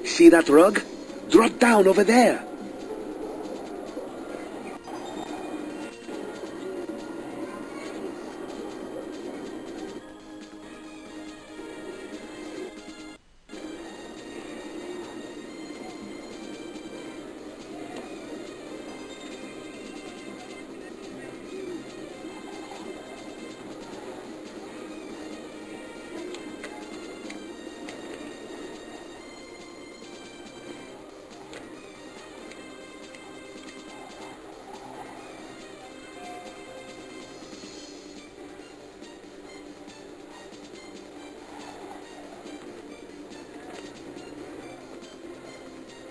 See that rug? Drop down over there.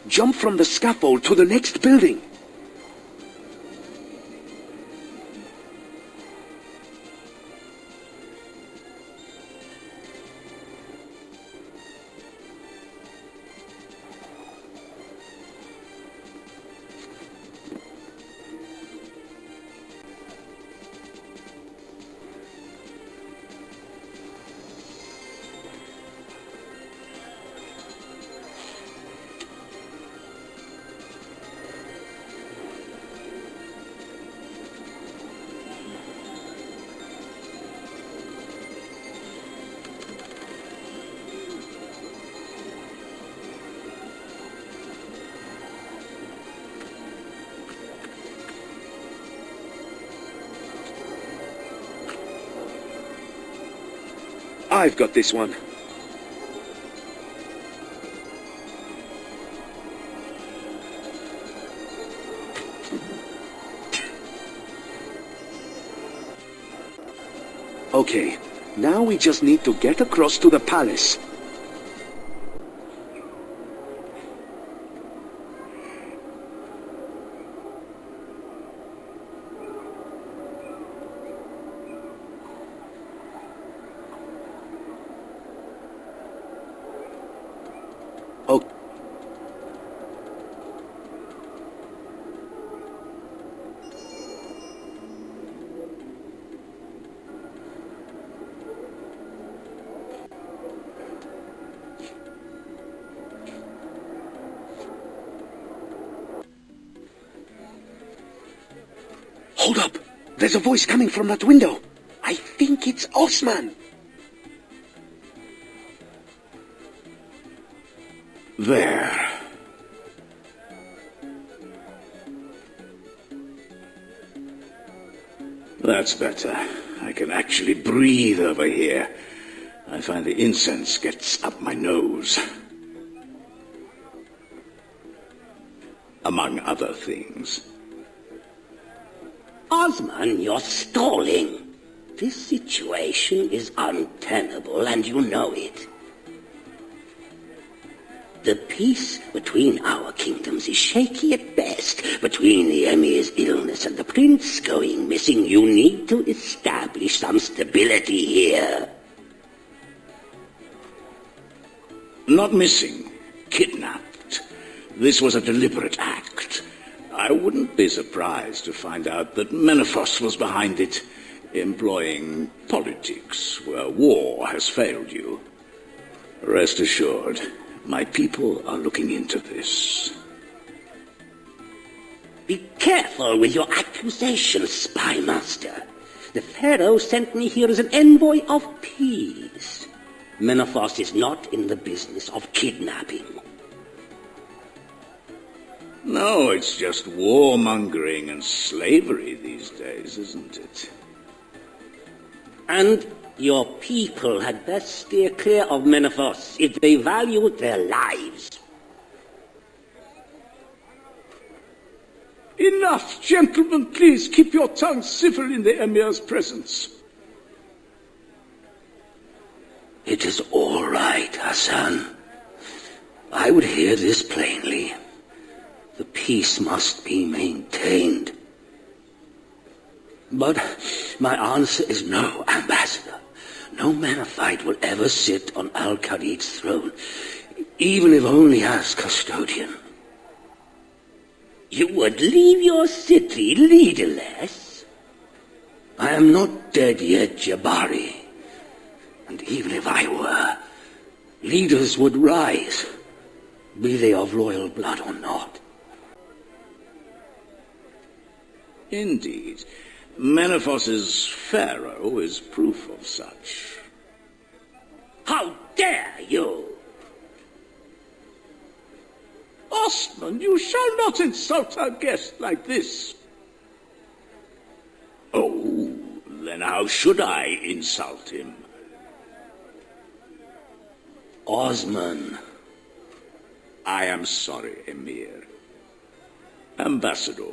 Jump from the scaffold to the next building. I've got this one. Okay, now we just need to get across to the palace. Okay. Hold up! There's a voice coming from that window. I think it's Osman. There. That's better. I can actually breathe over here. I find the incense gets up my nose. Among other things. Osman, you're stalling. This situation is untenable, and you know it. The peace between our kingdoms is shaky at best. Between the Emir's illness and the prince going missing, you need to establish some stability here. Not missing. Kidnapped. This was a deliberate act. I wouldn't be surprised to find out that Menephos was behind it, employing politics where war has failed you. Rest assured, my people are looking into this. Be careful with your accusations, spy master. The Pharaoh sent me here as an envoy of peace. Menopause is not in the business of kidnapping. No, it's just warmongering and slavery these days, isn't it? And your people had best steer clear of Menopause if they value their lives. Enough, gentlemen, please keep your tongues civil in the Emir's presence. It is all right, Hassan. I would hear this plainly. The peace must be maintained. But my answer is no, Ambassador. No Menophyte will ever sit on Al-Khalid's throne, even if only as custodian. You would leave your city leaderless? I am not dead yet, Jabari. And even if I were, leaders would rise, be they of royal blood or not. Indeed. Menophaus's pharaoh is proof of such. How dare you! Osman, you shall not insult our guest like this. Oh, then how should I insult him? Osman. I am sorry, Emir. Ambassador,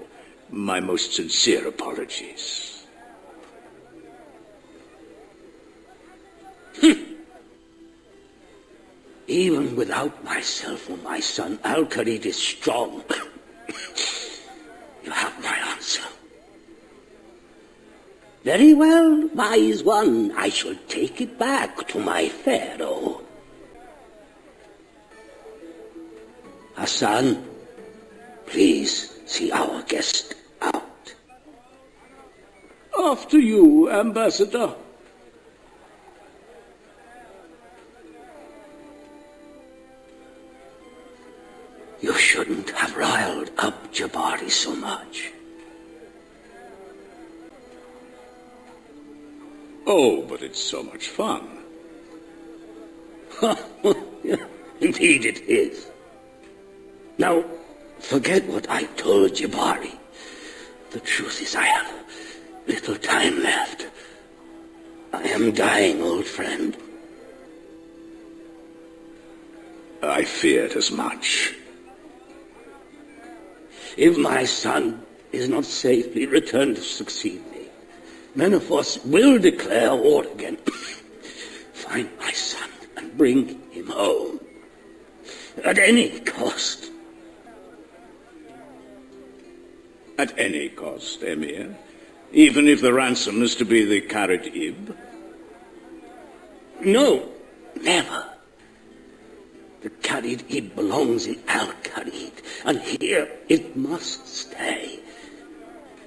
my most sincere apologies. Even without myself or my son, Al-Khalid is strong. You have my answer. Very well, wise one. I shall take it back to my pharaoh. Hassan, please see our guest out. After you, Ambassador. You shouldn't have riled up Jabari so much. Oh, but it's so much fun. Indeed it is. Now, forget what I told Jabari. The truth is I have little time left. I am dying, old friend. I feared as much. If my son is not safely returned to succeed me, Menopause will declare war again. Find my son and bring him home. At any cost. At any cost, Emir? Even if the ransom is to be the Karid-ib? No, never. The Karid-ib belongs in Al-Khalid, and here it must stay.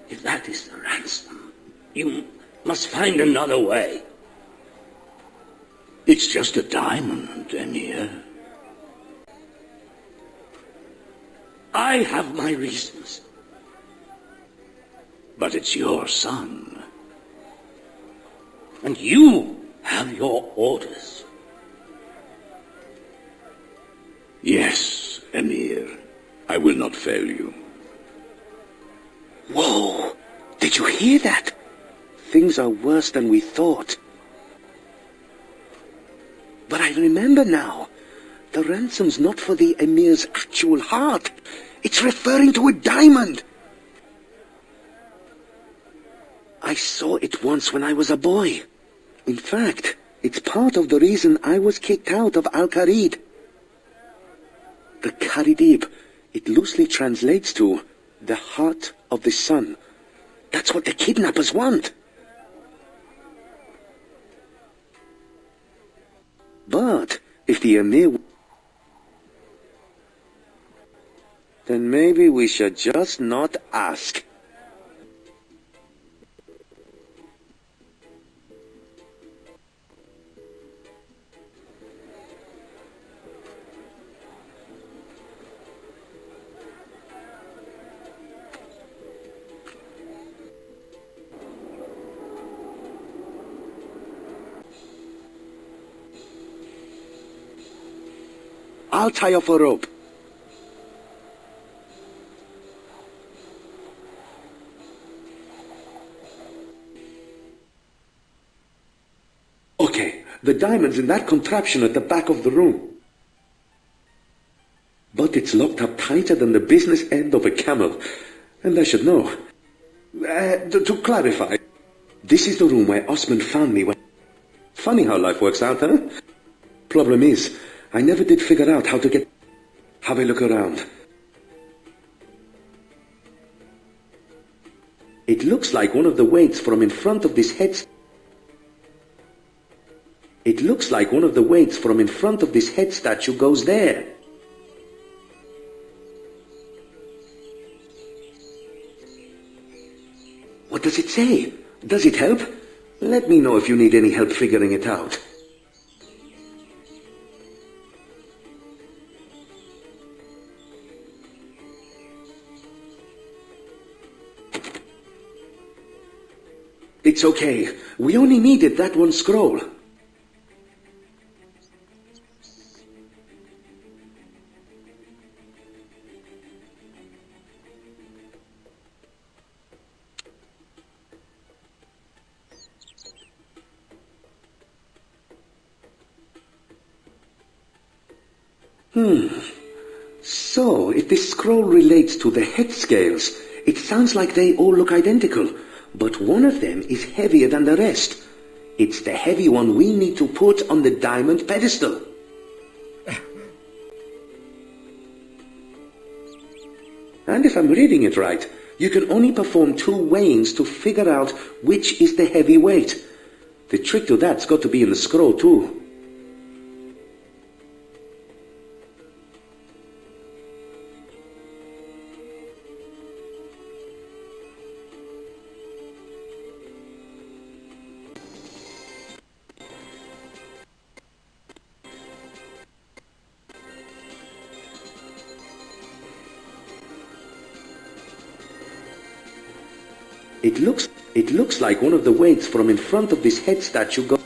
If that is the ransom, you must find another way. It's just a diamond, Emir. I have my reasons. But it's your son. And you have your orders. Yes, Emir. I will not fail you. Whoa! Did you hear that? Things are worse than we thought. But I remember now. The ransom's not for the Emir's actual heart. It's referring to a diamond. I saw it once when I was a boy. In fact, it's part of the reason I was kicked out of Al-Khalid. The Karid-ib, it loosely translates to the heart of the sun. That's what the kidnappers want. But if the Emir... then maybe we should just not ask. I'll tie off a rope. Okay, the diamond's in that contraption at the back of the room. But it's locked up tighter than the business end of a camel. And I should know. To clarify, this is the room where Osman found me when... Funny how life works out, huh? Problem is, I never did figure out how to get... Have a look around. It looks like one of the weights from in front of this head... It looks like one of the weights from in front of this head statue goes there. What does it say? Does it help? Let me know if you need any help figuring it out. It's okay. We only needed that one scroll. So, if this scroll relates to the head scales, it sounds like they all look identical, but one of them is heavier than the rest. It's the heavy one we need to put on the diamond pedestal. And if I'm reading it right, you can only perform 2 weighings to figure out which is the heavy weight. The trick to that's got to be in the scroll too. It looks like one of the weights from in front of this head statue goes...